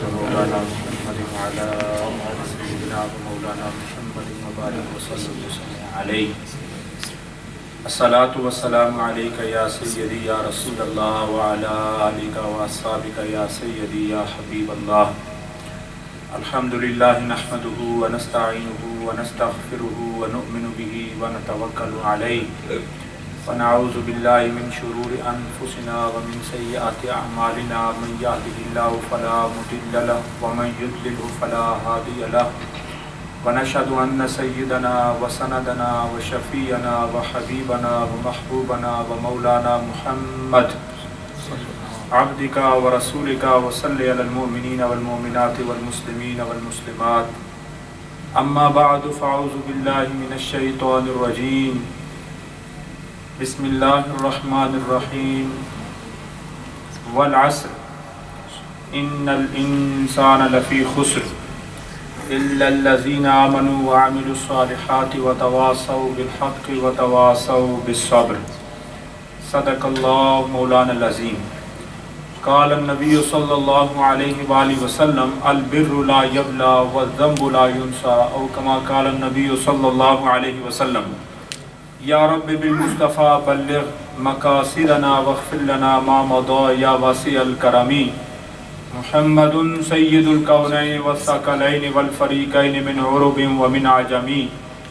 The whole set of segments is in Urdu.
مولانا محمد وعلى آل سيدنا مولانا محمد وبارك وسلم عليه الصلاة والسلام عليك يا سيدي يا رسول الله وعلى آلك وأصحابك يا سيدي يا حبيب الله. الحمد لله نحمده ونستعينه ونستغفره ونؤمن به ونتوكل عليه ونعوذ بالله من شرور أنفسنا ومن سيئات أعمالنا. من يهده الله فلا مضل له ومن يضلل فلا هادي له. ونشهد أن سيدنا وسندنا وشفيعنا وحبيبنا ومحبوبنا ومولانا محمد عبدك ورسولك وصل على المؤمنين والمؤمنات والمسلمين والمسلمات. أما بعد فأعوذ بالله من الشيطان الرجيم. بسم الله الرحمن الرحيم. والعصر إن الإنسان لفي خسر إلا الذين آمنوا وعملوا الصالحات وتواصوا بالحق وتواصوا بالصبر. صدق الله مولانا العظيم. قال النبي صلى الله عليه وآله وسلم البر لا يبلى والذنب لا ينسى أو كما قال النبي صلى الله عليه وسلم. یا رب بالمصطفیٰ بلغ مقاصدنا واغفر لنا ما مضى یا واسع الکرم. محمد سید الکونین والثقلین والفریقین من عرب ومن عجم.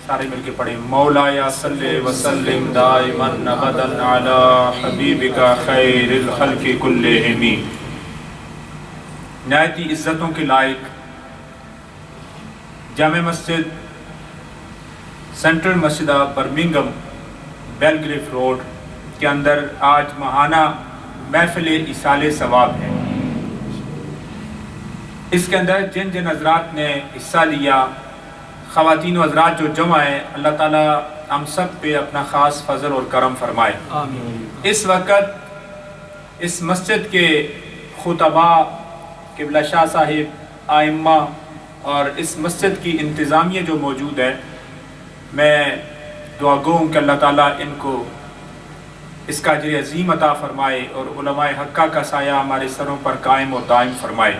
سارے مل کے پڑھیں. مولایا صلی وسلم دائما ابدا علی حبیبک خیر الخلق کلہم. نہایت ہی عزتوں کے لائق جامع مسجد سینٹرل مسجد برمنگھم بیلگریف روڈ کے اندر آج ماہانہ محفل ایصال ثواب ہے. اس کے اندر جن جن حضرات نے حصہ لیا، خواتین و حضرات جو جمع ہیں، اللہ تعالیٰ ہم سب پہ اپنا خاص فضل اور کرم فرمائے. اس وقت اس مسجد کے خطباء، قبلہ شاہ صاحب، آئمہ اور اس مسجد کی انتظامیہ جو موجود ہے، میں دعا گو ہوں کہ اللہ تعالیٰ ان کو اس کا اجر عظیم عطا فرمائے اور علماء حقہ کا سایہ ہمارے سروں پر قائم اور دائم فرمائے.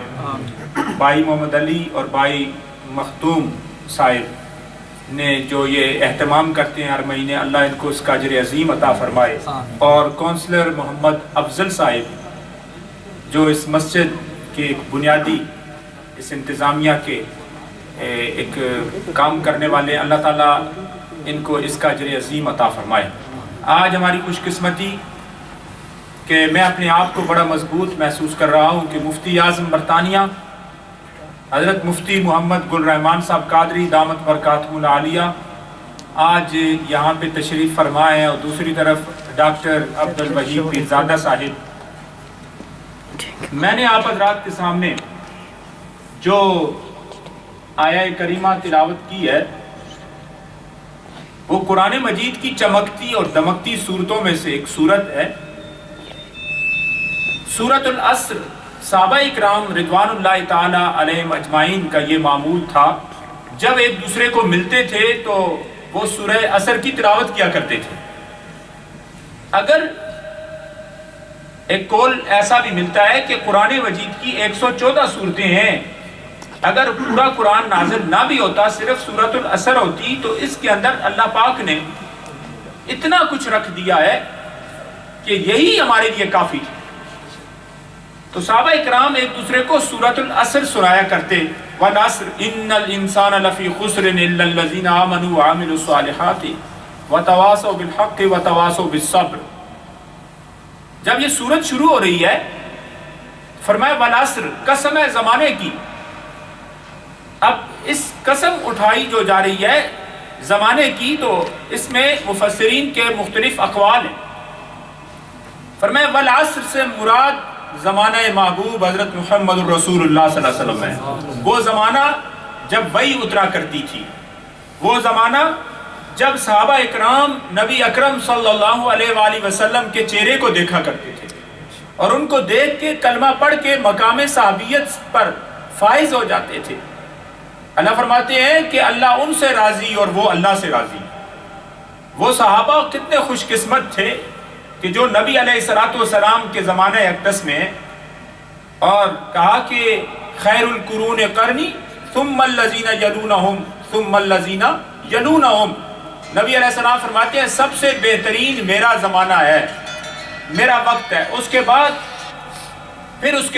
بھائی محمد علی اور بھائی مختوم صاحب نے جو یہ اہتمام کرتے ہیں ہر مہینے، اللہ ان کو اس کا اجر عظیم عطا فرمائے. اور کونسلر محمد افضل صاحب جو اس مسجد کے ایک بنیادی اس انتظامیہ کے ایک کام کرنے والے، اللہ تعالیٰ ان کو اس کا اجر عظیم عطا فرمائے. آج ہماری خوش قسمتی کہ میں اپنے آپ کو بڑا مضبوط محسوس کر رہا ہوں کہ مفتی اعظم برطانیہ حضرت مفتی محمد گل رحمان صاحب قادری دامت برکاتہم العالیہ آج یہاں پہ تشریف فرما ہے، اور دوسری طرف ڈاکٹر عبدالوہید پیرزادہ صاحب. میں نے آپ حضرات کے سامنے جو آیہ کریمہ تلاوت کی ہے وہ قرآن مجید کی چمکتی اور دمکتی صورتوں میں سے ایک صورت ہے. سورۃ العصر. صحابہ اکرام رضوان اللہ تعالی علیہم اجمعین کا یہ معمول تھا، جب ایک دوسرے کو ملتے تھے تو وہ سورہ عصر کی تلاوت کیا کرتے تھے. اگر ایک قول ایسا بھی ملتا ہے کہ قرآن مجید کی 114 صورتیں ہیں، اگر پورا قرآن نازل نہ بھی ہوتا، صرف سورۃ العصر ہوتی، تو اس کے اندر اللہ پاک نے اتنا کچھ رکھ دیا ہے کہ یہی ہمارے لیے کافی تھی. تو صحابہ اکرام ایک دوسرے کو سورۃ العصر سنایا کرتے. والعصر ان الانسان لفی خسر الا الذین آمنوا وعملوا الصالحات وتواصوا بالحق وتواصوا بالصبر. جب یہ سورت شروع ہو رہی ہے فرمایا والعصر، قسم ہے زمانے کی. اب اس قسم اٹھائی جو جا رہی ہے زمانے کی، تو اس میں مفسرین کے مختلف اقوال ہیں. فرمایا والعصر سے مراد زمانہ محبوب حضرت محمد الرسول اللہ صلی اللہ علیہ وسلم ہے. وہ زمانہ جب وحی اترا کرتی تھی، وہ زمانہ جب صحابہ اکرام نبی اکرم صلی اللہ علیہ وآلہ وسلم کے چہرے کو دیکھا کرتے تھے اور ان کو دیکھ کے کلمہ پڑھ کے مقام صحابیت پر فائز ہو جاتے تھے. اللہ فرماتے ہیں کہ اللہ ان سے راضی اور وہ اللہ سے راضی. وہ صحابہ کتنے خوش قسمت تھے کہ جو نبی علیہ الصلوۃ والسلام کے زمانہ اقدس میں اور کہا کہ خیر القرون قرنی ثم الذین یلونہم ثم الذین یلونہم. نبی علیہ السلام فرماتے ہیں سب سے بہترین میرا زمانہ ہے، میرا وقت ہے، اس کے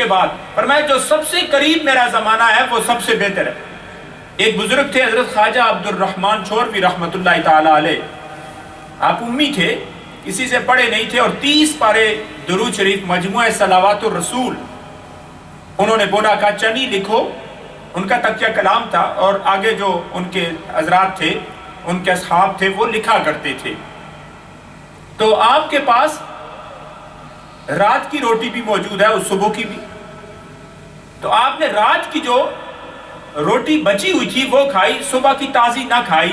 بعد فرمایا جو سب سے قریب میرا زمانہ ہے وہ سب سے بہتر ہے. ایک بزرگ تھے حضرت خواجہ عبد الرحمن چھوروی رحمۃ اللہ تعالی علیہ. آپ امی تھے، کسی سے پڑھے نہیں تھے، اور 30 پارے درود شریف مجموعہ صلوات الرسول انہوں نے بولا کہا چنی لکھو. ان کا تکیہ کلام تھا، اور آگے جو ان کے حضرات تھے، ان کے اصحاب تھے، وہ لکھا کرتے تھے. تو آپ کے پاس رات کی روٹی بھی موجود ہے اور صبح کی بھی. تو آپ نے رات کی جو روٹی بچی ہوئی تھی وہ کھائی، صبح کی تازی نہ کھائی.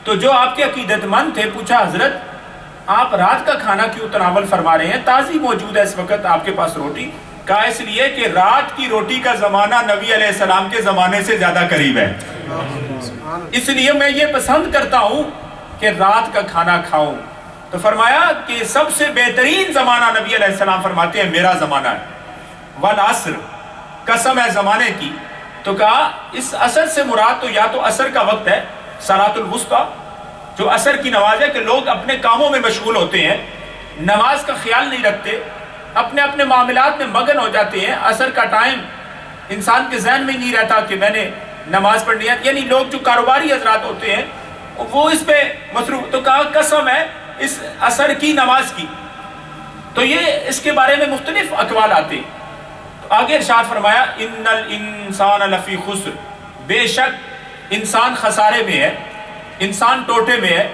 تو جو آپ کے عقیدت مند تھے پوچھا حضرت آپ رات کا کھانا کیوں تناول فرما رہے ہیں، تازی موجود ہے اس وقت آپ کے پاس روٹی. کہا اس لیے کہ رات کی روٹی کا زمانہ نبی علیہ السلام کے زمانے سے زیادہ قریب ہے، اس لیے میں یہ پسند کرتا ہوں کہ رات کا کھانا کھاؤں. تو فرمایا کہ سب سے بہترین زمانہ نبی علیہ السلام فرماتے ہیں میرا زمانہ ہے. والعصر، قسم ہے زمانے کی. تو کہا اس عصر سے مراد تو یا تو عصر کا وقت ہے، صلاۃ الوسطیٰ، جو عصر کی نماز ہے، کہ لوگ اپنے کاموں میں مشغول ہوتے ہیں، نماز کا خیال نہیں رکھتے، اپنے اپنے معاملات میں مگن ہو جاتے ہیں. عصر کا ٹائم انسان کے ذہن میں نہیں رہتا کہ میں نے نماز پڑھنی ہے. یعنی لوگ جو کاروباری حضرات ہوتے ہیں وہ اس پہ مصروف. تو کہا قسم ہے اس عصر کی نماز کی. تو یہ اس کے بارے میں مختلف اقوال آتے ہیں. آگے ارشاد فرمایا ان الانسان لفی خسر، بے شک انسان خسارے میں ہے، انسان ٹوٹے میں ہے،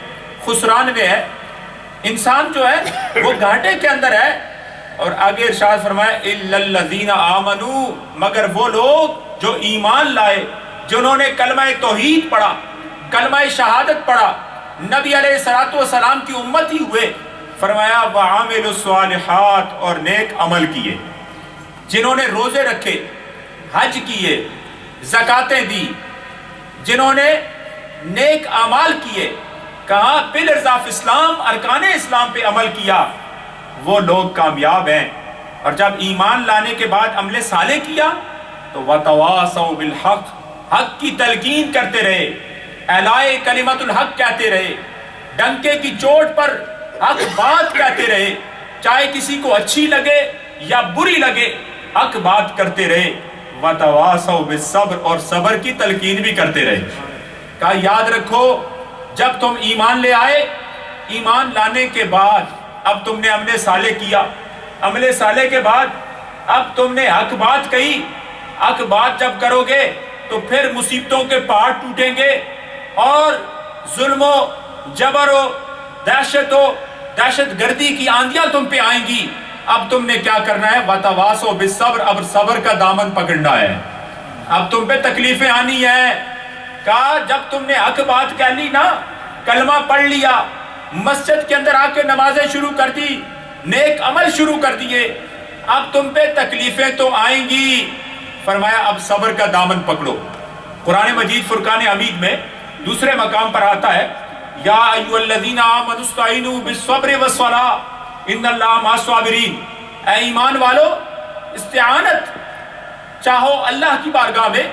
خسران میں ہے، انسان جو ہے وہ گھاٹے کے اندر ہے. اور آگے ارشاد فرمایا الا الذین آمنوا، مگر وہ لوگ جو ایمان لائے، جنہوں نے کلمہ توحید پڑھا، کلمہ شہادت پڑھا، نبی علیہ السلام کی امت ہی ہوئے. فرمایا وعاملوا الصالحات، اور نیک عمل کیے، جنہوں نے روزے رکھے، حج کیے، زکاتیں دی، جنہوں نے نیک اعمال کیے. کہا پلرز آف اسلام، ارکان اسلام پہ عمل کیا، وہ لوگ کامیاب ہیں. اور جب ایمان لانے کے بعد عمل صالح کیا تو وَتَوَاصَوْا بِالْحَقِّ، حق کی تلقین کرتے رہے، اعلائے کلمت الحق کہتے رہے، ڈنکے کی چوٹ پر حق بات کہتے رہے، چاہے کسی کو اچھی لگے یا بری لگے، حق بات کرتے رہے. وَتَوَاصَوْا بِالصَّبْرِ، اور صبر کی تلقین بھی کرتے رہے. کہا یاد رکھو جب تم ایمان لے آئے، ایمان لانے کے بعد اب تم نے عمل صالح کیا، عمل صالح کے بعد اب تم نے حق بات کہی. حق بات جب کرو گے تو پھر مصیبتوں کے پہاڑ ٹوٹیں گے، اور ظلم و جبر و دہشت گردی کی آندیاں تم پہ آئیں گی. اب تم نے کیا کرنا ہے؟ وَتَوَاصَوْا بِالصَّبْرِ، اب صبر کا دامن پکڑنا ہے. اب تم پہ تکلیفیں آنی ہیں. کہا جب تم نے حق بات کہہ لی نا، کلمہ پڑھ لیا، مسجد کے اندر آ کے نمازیں شروع کر دی، نیک عمل شروع کر دیے، اب تم پہ تکلیفیں تو آئیں گی. فرمایا اب صبر کا دامن پکڑو. قرآن مجید فرقان حمید میں دوسرے مقام پر آتا ہے یا ایھا الذین آمنوا استعینوا بالصبر والصلاۃ ان اللہ مع الصابرین. اے ایمان والو استعانت چاہو اللہ کی بارگاہ میں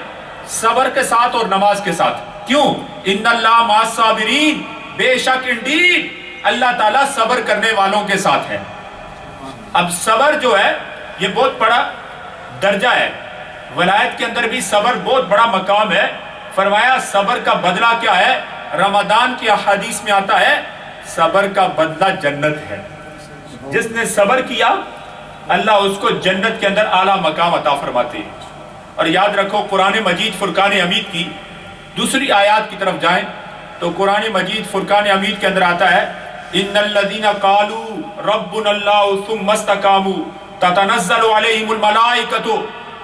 صبر کے ساتھ اور نماز کے ساتھ. کیوں؟ ان اللہ مع الصابرین، بے شک انڈیڈ اللہ تعالیٰ صبر کرنے والوں کے ساتھ ہے. اب صبر جو ہے یہ بہت بڑا درجہ ہے، ولایت کے اندر بھی صبر بہت بڑا مقام ہے. فرمایا صبر کا بدلہ کیا ہے؟ رمضان کی احادیث میں آتا ہے صبر کا بدلہ جنت ہے. جس نے صبر کیا اللہ اس کو جنت کے اندر اعلیٰ مقام عطا فرماتے ہیں. اور یاد رکھو قرآن مجید فرقان حمید کی دوسری آیات کی طرف جائیں تو قرآن مجید فرقان حمید کے اندر آتا ہے ان الذین قالوا ربنا اللہ ثم استقاموا تتنزل علیہم الملائکۃ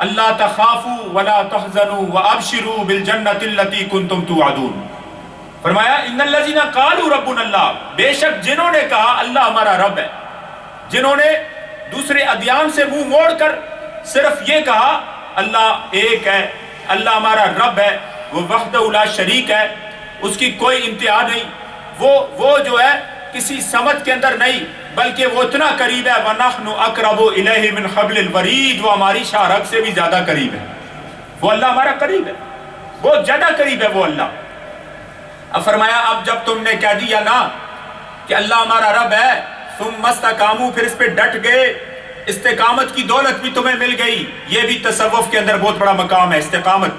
الا تخافوا ولا تحزنوا وابشروا بالجنۃ التي کنتم توعدون. فرمایا ان الذین قالوا ربنا اللہ، بے شک جنہوں نے کہا اللہ ہمارا رب ہے، جنہوں نے دوسرے ادیان سے منہ موڑ کر صرف یہ کہا اللہ ایک ہے، اللہ ہمارا رب ہے، وہ وحدہ لا شریک ہے، اس کی کوئی انتہا نہیں، وہ جو ہے کسی سمت کے اندر نہیں بلکہ وہ اتنا قریب ہے وَنَحْنُ أَقْرَبُ إِلَيْهِ مِنْ حَبْلِ الْوَرِيدِ، وہ ہماری شاہ رگ سے بھی زیادہ قریب ہے. وہ اللہ ہمارا قریب ہے، بہت زیادہ قریب ہے وہ اللہ۔ اب فرمایا اب جب تم نے کہہ دیا نا کہ اللہ ہمارا رب ہے، ثم استقاموا، پھر اس پہ ڈٹ گئے، استقامت کی دولت بھی تمہیں مل گئی، یہ بھی تصوف کے اندر بہت بڑا مقام ہے استقامت۔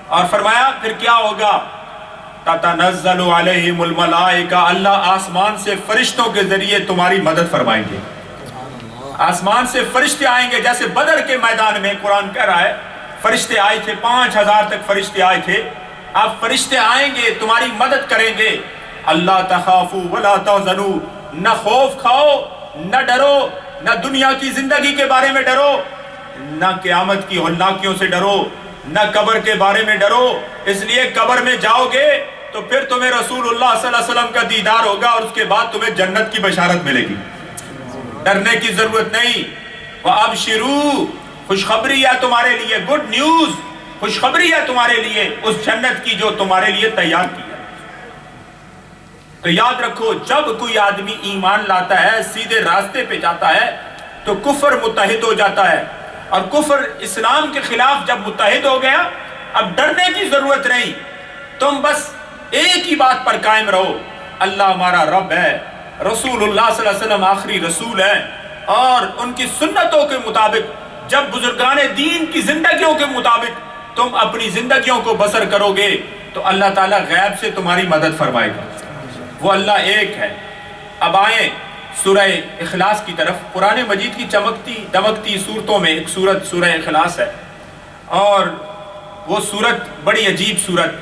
اور فرمایا پھر کیا ہوگا؟ تتنزل علیہم الملائکہ، اللہ آسمان سے فرشتوں کے ذریعے تمہاری مدد فرمائیں گے۔ آسمان سے فرشتے آئیں گے، جیسے بدر کے میدان میں قرآن کہہ رہا ہے فرشتے آئے تھے، 5000 تک فرشتے آئے تھے، اب فرشتے آئیں گے تمہاری مدد کریں گے۔ اللہ تخافوا ولا تحزنوا، نہ خوف کھاؤ نہ ڈرو، نہ دنیا کی زندگی کے بارے میں ڈرو، نہ قیامت کی ہولناکیوں سے ڈرو، نہ قبر کے بارے میں ڈرو، اس لیے قبر میں جاؤ گے تو پھر تمہیں رسول اللہ صلی اللہ علیہ وسلم کا دیدار ہوگا اور اس کے بعد تمہیں جنت کی بشارت ملے گی، ڈرنے کی ضرورت نہیں۔ وَأَبْشِرُوا، خوشخبری ہے تمہارے لیے، گڈ نیوز، خوشخبری ہے تمہارے لیے اس جنت کی جو تمہارے لیے تیار کی ہے۔ تو یاد رکھو جب کوئی آدمی ایمان لاتا ہے، سیدھے راستے پہ جاتا ہے، تو کفر متحد ہو جاتا ہے، اور کفر اسلام کے خلاف جب متحد ہو گیا اب ڈرنے کی ضرورت نہیں، تم بس ایک ہی بات پر قائم رہو، اللہ ہمارا رب ہے، رسول اللہ صلی اللہ علیہ وسلم آخری رسول ہیں، اور ان کی سنتوں کے مطابق، جب بزرگان دین کی زندگیوں کے مطابق تم اپنی زندگیوں کو بسر کرو گے تو اللہ تعالیٰ غیب سے تمہاری مدد فرمائے گا۔ وہ اللہ ایک ہے۔ اب آئیں سورہ اخلاص کی طرف۔ قرآن مجید کی چمکتی دمکتی صورتوں میں ایک صورت سورہ اخلاص ہے، اور وہ صورت بڑی عجیب صورت،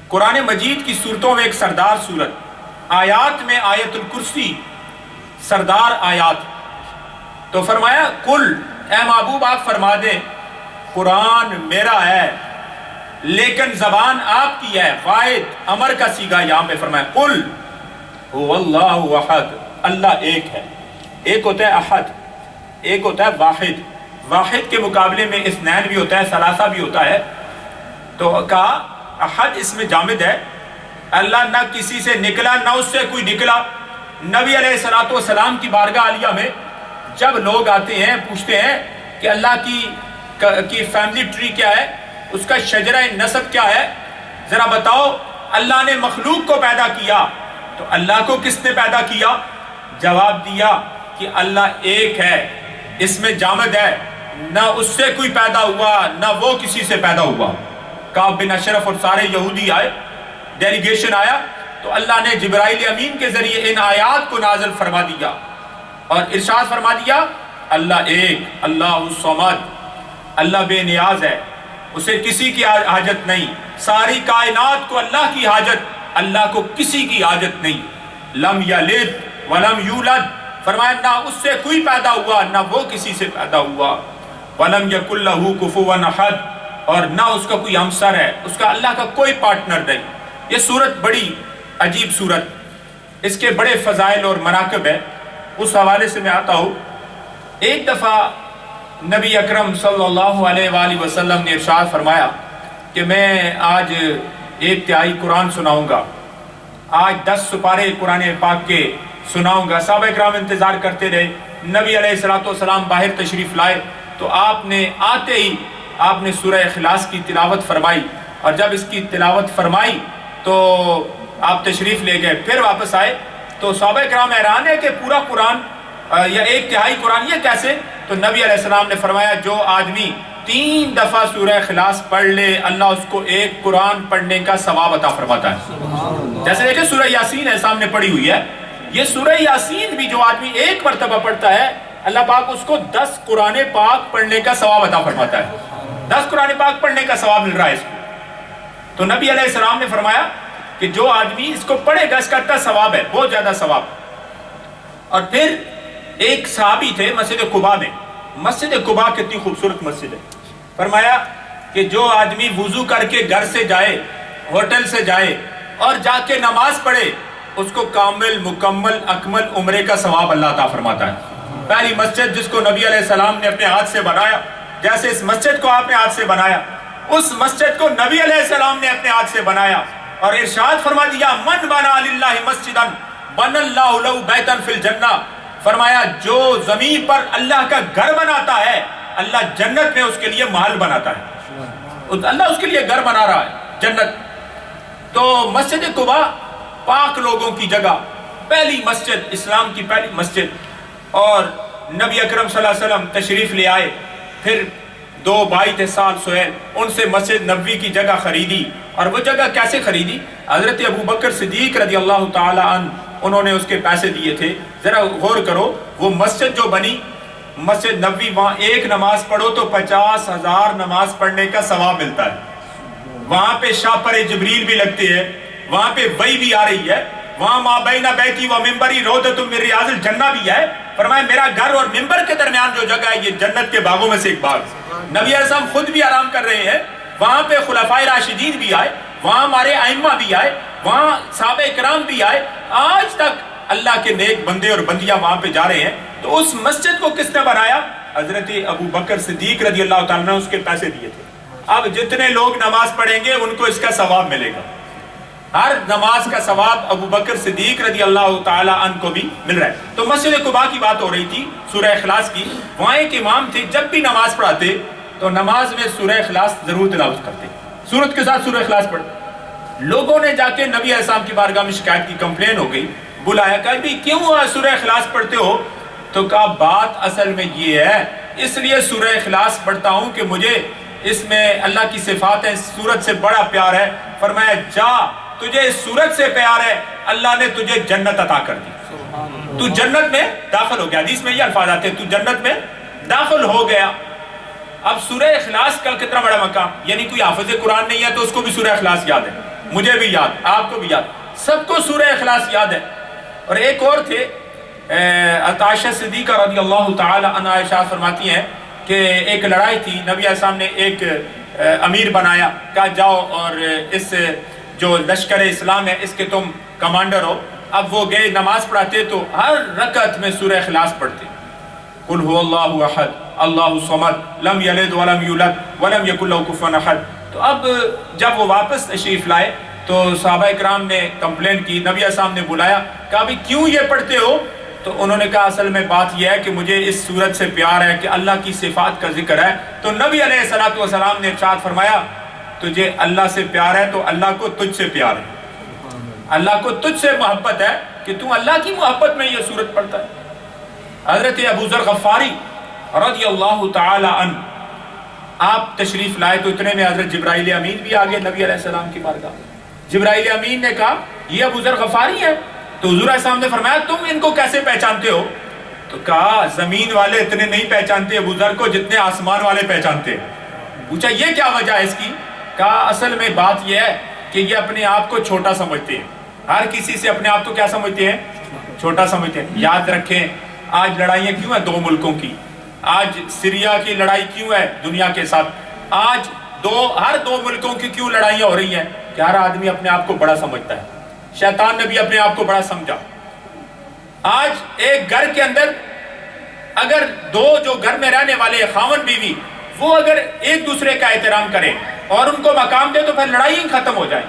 قرآن مجید کی صورتوں میں ایک سردار صورت، آیات میں آیت الکرسی سردار آیات۔ تو فرمایا کل، اے محبوب آپ فرما دیں قرآن میرا ہے لیکن زبان آپ کی ہے، واحد امر کا سیگا یہاں پہ فرمایا قل هو اللہ احد، اللہ ایک ہے۔ ایک ہوتا ہے احد، ایک ہوتا ہے واحد، واحد کے مقابلے میں اثنین بھی ہوتا ہے، ثلاثہ بھی ہوتا ہے۔ تو کہا احد اس میں جامد ہے، اللہ نہ کسی سے نکلا نہ اس سے کوئی نکلا۔ نبی علیہ الصلوۃ والسلام کی بارگاہ عالیہ میں جب لوگ آتے ہیں پوچھتے ہیں کہ اللہ کی فیملی ٹری کیا ہے، اس کا شجرہ نسب کیا ہے، ذرا بتاؤ، اللہ نے مخلوق کو پیدا کیا تو اللہ کو کس نے پیدا کیا؟ جواب دیا کہ اللہ ایک ہے، اس میں جامد ہے، نہ اس سے کوئی پیدا ہوا نہ وہ کسی سے پیدا ہوا۔ کعب بن اشرف اور سارے یہودی آئے، ڈیلیگیشن آیا، تو اللہ نے جبرائیل امین کے ذریعے ان آیات کو نازل فرما دیا اور ارشاد فرما دیا اللہ ایک، اللہ الصمد، اللہ بے نیاز ہے، اسے کسی کی حاجت نہیں، ساری کائنات کو اللہ کی حاجت، اللہ کو کسی کی حاجت نہیں۔ لم یلد ولم یولد، فرمایا نہ اس سے کوئی پیدا ہوا نہ وہ کسی سے پیدا ہوا۔ ولم یکن لہ کفوا احد، اور نہ اس کا کوئی ہمسر ہے، اس کا اللہ کا کوئی پارٹنر نہیں۔ یہ صورت بڑی عجیب صورت، اس کے بڑے فضائل اور مناقب ہے، اس حوالے سے میں آتا ہوں۔ ایک دفعہ نبی اکرم صلی اللہ علیہ وآلہ وسلم نے ارشاد فرمایا کہ میں آج 1/3 قرآن سناؤں گا، آج 10 سپارے قرآن پاک کے سناؤں گا۔ صحابہ کرام انتظار کرتے رہے، نبی علیہ الصلوۃ والسلام باہر تشریف لائے تو آپ نے آتے ہی آپ نے سورہ اخلاص کی تلاوت فرمائی، اور جب اس کی تلاوت فرمائی تو آپ تشریف لے گئے، پھر واپس آئے تو صحابہ کرام حیران ہے کہ پورا قرآن یا 1/3 قرآن یہ کیسے؟ تو نبی علیہ السلام نے فرمایا جو آدمی 3 دفعہ سورہ اخلاص پڑھ لے اللہ اس کو ایک قرآن پڑھنے کا ثواب عطا فرماتا ہے۔ جیسے دیکھیں سورہ یاسین ہے سامنے پڑھی ہوئی ہے، یہ سورہ یاسین بھی جو آدمی ایک مرتبہ پڑھتا ہے اللہ پاک اس کو 10 قرآن پاک پڑھنے کا ثواب عطا فرماتا ہے، 10 قرآن پاک پڑھنے کا ثواب مل رہا ہے اس کو۔ تو نبی علیہ السلام نے فرمایا کہ جو آدمی اس کو پڑھے گا اس کا اتنا ثواب ہے، بہت زیادہ ثواب۔ اور پھر ایک صحابی تھے مسجد قباء میں، مسجد قباء کتنی خوبصورت مسجد ہے، فرمایا کہ جو آدمی وضو کر کے گھر سے جائے، ہوٹل سے جائے اور جا کے نماز پڑھے اس کو کامل مکمل اکمل عمرے کا ثواب اللہ عطا فرماتا ہے۔ پہلی مسجد جس کو نبی علیہ السلام نے اپنے ہاتھ سے بنایا، جیسے اس مسجد کو آپ نے ہاتھ سے بنایا، اس مسجد کو نبی علیہ السلام نے اپنے ہاتھ سے بنایا اور ارشاد فرما دیا من بنا للہ مسجدا بن اللہ لہ بیتا فی الجنہ، فرمایا جو زمین پر اللہ کا گھر بناتا ہے اللہ جنت میں اس کے لیے محل بناتا ہے۔ اللہ اس کے لیے گھر بنا رہا ہے جنت. تو مسجد قباء پاک لوگوں کی جگہ، پہلی مسجد، اسلام کی پہلی مسجد، اور نبی اکرم صلی اللہ علیہ وسلم تشریف لے آئے. پھر 2 بھائی تھے سال سہیل، ان سے مسجد نبوی کی جگہ خریدی. اور وہ جگہ کیسے خریدی؟ حضرت ابو بکر صدیق رضی اللہ تعالی عنہ انہوں نے اس کے پیسے دیے تھے. ذرا غور کرو، وہ مسجد جو بنی مسجد نبوی، وہاں ایک نماز پڑھو تو 50,000 نماز پڑھنے کا ثواب ملتا ہے. وہاں پہ شاپر جبریل بھی لگتے ہیں، وہاں پہ وحی بھی آ رہی ہے، وہاں ما بین بیتی و منبری روضۃ من ریاض الجنہ بھی ہے. فرمایا میرا گھر اور منبر کے درمیان جو جگہ ہے یہ جنت کے باغوں میں سے ایک باغ. نبی علیہ السلام خود بھی آرام کر رہے ہیں، وہاں پہ خلفائے راشدین بھی آئے، وہاں ہمارے ائمہ بھی آئے، وہاں صحابہ کرام بھی آئے. آج تک اللہ کے نیک بندے اور بندیاں وہاں پہ جا رہے ہیں. تو اس مسجد کو کس نے بنایا؟ حضرت ابو بکر صدیق رضی اللہ تعالیٰ نے اس کے پیسے دیے تھے. اب جتنے لوگ نماز پڑھیں گے ان کو اس کا ثواب ملے گا. ہر نماز کا ثواب ابو بکر صدیق رضی اللہ تعالیٰ عنہ کو بھی مل رہا ہے. تو مسجد قباء کی بات ہو رہی تھی، سورہ اخلاص کی. وہاں ایک امام تھے، جب بھی نماز پڑھاتے تو نماز میں سورہ اخلاص ضرور تلاوت کرتے، سورت کے ساتھ سورہ اخلاص پڑھتے. لوگوں نے جا کے نبی علیہ السلام کی بارگاہ میں شکایت کی، کمپلین ہو گئی. بلایا، کہا بھی کیوں سورہ اخلاص پڑھتے ہو؟ تو کہا بات اصل میں یہ ہے، اس لیے سورہ اخلاص پڑھتا ہوں کہ مجھے اس میں اللہ کی صفات ہیں، سورت سے بڑا پیار ہے. فرمایا جا، تجھے اس سورت سے پیار ہے، اللہ نے تجھے جنت عطا کر دی، تو جنت میں داخل ہو گیا. حدیث میں یہ الفاظ آتے ہیں، تو جنت میں داخل ہو گیا. اب سورہ اخلاص کا کتنا بڑا مقام، یعنی کوئی حافظ قرآن نہیں ہے تو اس کو بھی سورہ اخلاص یاد ہے، مجھے بھی یاد، آپ کو بھی یاد، سب کو سورہ اخلاص یاد ہے. اور ایک اور تھے عائشہ صدیقہ رضی اللہ تعالی عنہا، عائشہ فرماتی ہیں کہ ایک لڑائی تھی، نبی علیہ السلام نے ایک امیر بنایا، کہا جاؤ اور اس جو لشکر اسلام ہے اس کے تم کمانڈر ہو. اب وہ گئے نماز پڑھاتے تو ہر رکعت میں سورہ اخلاص پڑھتے. قل هو اللہ احد اللہ الصمد لم یلد ولم یولد ولم یکن لہ کفوا احد. تو اب جب وہ واپس تشریف لائے تو صحابہ کرام نے کمپلین کی، نبی علیہ السلام نے بلایا، کہا بھی کیوں یہ پڑھتے ہو؟ تو انہوں نے کہا اصل میں بات یہ ہے کہ مجھے اس سورت سے پیار ہے کہ اللہ کی صفات کا ذکر ہے. تو نبی علیہ الصلوۃ والسلام نے ارشاد فرمایا تجھے اللہ سے پیار ہے تو اللہ کو تجھ سے پیار ہے، اللہ کو تجھ سے محبت ہے کہ تو اللہ کی محبت میں یہ سورت پڑھتا ہے. حضرت ابو ذر غفاری رضی اللہ تعالی عنہ آپ تشریف لائے تو اتنے میں حضرت جبرائیل امین بھی آگے نبی علیہ السلام کی بارگاہ. جبرائیل امین نے کہا یہ ابو ذر غفاری ہے. تو حضور علیہ السلام نے فرمایا تم ان کو کیسے پہچانتے ہو؟ تو کہا زمین والے اتنے نہیں پہچانتے ابو ذر کو جتنے آسمان والے پہچانتے. پوچھا یہ کیا وجہ ہے اس کی؟ کہا اصل میں بات یہ ہے کہ یہ اپنے آپ کو چھوٹا سمجھتے ہیں، ہر کسی سے اپنے آپ کو کیا سمجھتے ہیں؟ چھوٹا سمجھتے ہیں. یاد رکھیں آج لڑائیاں کیوں ہیں 2 ملکوں کی؟ آج سیریا کی لڑائی کیوں ہے دنیا کے ساتھ؟ آج ہر 2 ملکوں کی کیوں لڑائیاں ہو رہی ہیں؟ کہ ہر آدمی اپنے آپ کو بڑا سمجھتا ہے. شیطان نے بھی اپنے آپ کو بڑا سمجھا. آج ایک گھر کے اندر اگر 2 جو گھر میں رہنے والے خاوند بیوی وہ اگر ایک دوسرے کا احترام کریں اور ان کو مقام دے تو پھر لڑائی ہی ختم ہو جائے.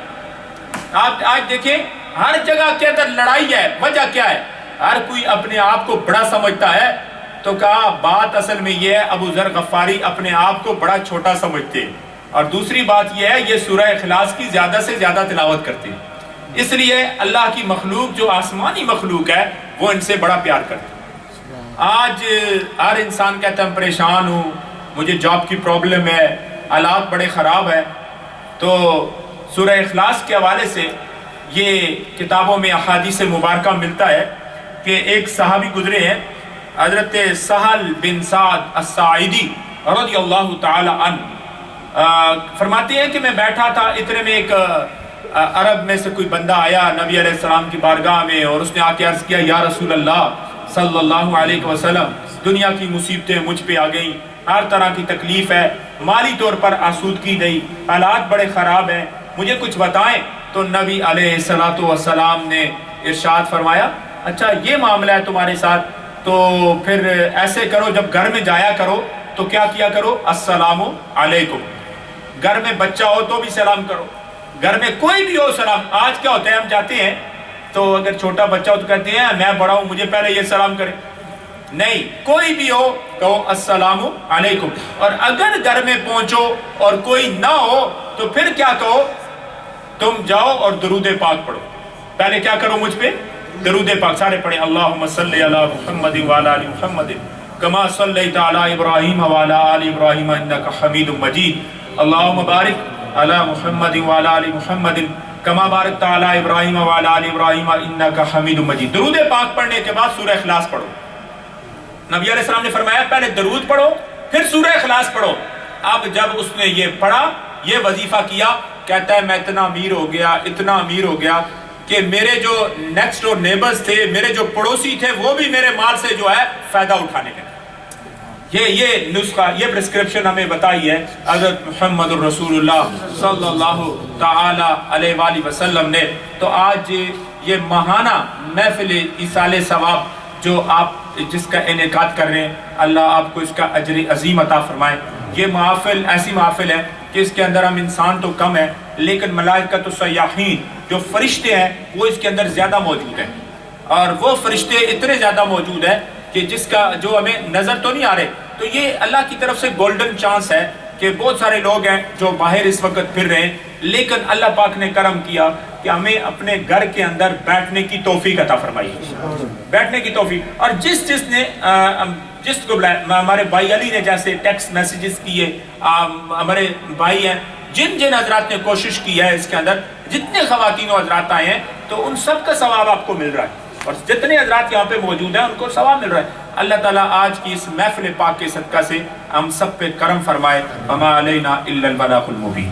آپ آج دیکھیں ہر جگہ کے اندر لڑائی ہے، وجہ کیا ہے؟ ہر کوئی اپنے آپ کو بڑا سمجھتا ہے. تو کہا بات اصل میں یہ ہے ابو ذر غفاری اپنے آپ کو بڑا چھوٹا سمجھتے. اور دوسری بات یہ ہے یہ سورہ اخلاص کی زیادہ سے زیادہ تلاوت کرتے، اس لیے اللہ کی مخلوق جو آسمانی مخلوق ہے وہ ان سے بڑا پیار کرتے. آج ہر انسان کہتا ہے میں پریشان ہوں، مجھے جاب کی پرابلم ہے، حالات بڑے خراب ہیں. تو سورہ اخلاص کے حوالے سے یہ کتابوں میں احادیث مبارکہ ملتا ہے کہ ایک صحابی گزرے ہیں حضرت سہل بن سعد الساعدی رضی اللہ تعالی عنہ، فرماتے ہیں کہ میں بیٹھا تھا، اتنے میں ایک عرب میں سے کوئی بندہ آیا نبی علیہ السلام کی بارگاہ میں اور اس نے آ کے عرض کیا یا رسول اللہ صلی اللہ علیہ وسلم دنیا کی مصیبتیں مجھ پہ آ گئیں، ہر طرح کی تکلیف ہے، مالی طور پر آسودگی نہیں، حالات بڑے خراب ہیں، مجھے کچھ بتائیں. تو نبی علیہ السلام نے ارشاد فرمایا اچھا یہ معاملہ ہے تمہارے ساتھ، تو پھر ایسے کرو جب گھر میں جایا کرو تو کیا کیا کرو؟ السلام علیکم. گھر میں بچہ ہو تو بھی سلام کرو، گھر میں کوئی بھی ہو سلام. آج کیا ہوتا ہے ہم جاتے ہیں تو اگر چھوٹا بچہ ہو تو کہتے ہیں میں بڑا ہوں مجھے پہلے یہ سلام کرے. نہیں، کوئی بھی ہو کہو السلام علیکم، اور اگر گھر میں پہنچو اور کوئی نہ ہو تو پھر کیا کہو، تم جاؤ اور درود پاک پڑھو۔ پہلے کیا کرو مجھ پہ؟ درود پاک سارے پڑھیں، اللہم صلی علی محمد وعلی آل محمد کما صلیت علی ابراہیم وعلی آل ابراہیم انک حمید مجید، اللہم بارک علی محمد وعلی آل محمد کما بارکت علی ابراہیم وعلی آل ابراہیم انک حمید مجید۔ درود پاک پڑھنے کے بعد سورہ اخلاص پڑھو۔ نبی علیہ السلام نے فرمایا پہلے درود پڑھو پھر سورہ اخلاص پڑھو۔ اب جب اس نے یہ پڑھا، یہ وظیفہ کیا، کہتا ہے میں اتنا امیر ہو گیا، اتنا امیر ہو گیا کہ میرے جو نیکسٹ ڈور نیبرز تھے، میرے جو پڑوسی تھے، وہ بھی میرے مال سے جو ہے فائدہ اٹھانے لگے۔ یہ نسخہ، یہ پرسکرپشن ہمیں بتائی ہے حضرت محمد الرسول اللہ صلی اللہ تعالی علیہ وآلہ وسلم نے۔ تو آج یہ ماہانہ محفل ایصال ثواب جو آپ جس کا انعقاد کر رہے ہیں، اللہ آپ کو اس کا اجر عظیم عطا فرمائے۔ یہ محفل ایسی محفل ہے کہ اس کے اندر ہم انسان تو کم ہیں، لیکن ملائکۃ السیاحین جو فرشتے ہیں وہ اس کے اندر زیادہ موجود ہیں، اور وہ فرشتے اتنے زیادہ موجود ہیں کہ جس کا جو ہمیں نظر تو نہیں آ رہے۔ تو یہ اللہ کی طرف سے گولڈن چانس ہے کہ بہت سارے لوگ ہیں جو باہر اس وقت پھر رہے ہیں، لیکن اللہ پاک نے کرم کیا کہ ہمیں اپنے گھر کے اندر بیٹھنے کی توفیق عطا فرمائی، بیٹھنے کی توفیق۔ اور جس نے جس کو بلایا، ہمارے بھائی علی نے جیسے ٹیکسٹ میسیجز کیے، ہمارے بھائی ہیں جن حضرات نے کوشش کی ہے اس کے اندر، جتنے خواتین و حضرات آئے ہیں تو ان سب کا ثواب آپ کو مل رہا ہے، اور جتنے حضرات یہاں پہ موجود ہیں ان کو ثواب مل رہا ہے۔ اللہ تعالیٰ آج کی اس محفل پاک کے صدقہ سے ہم سب پہ کرم فرمائے۔ وما علینا الا البلاغ المبین۔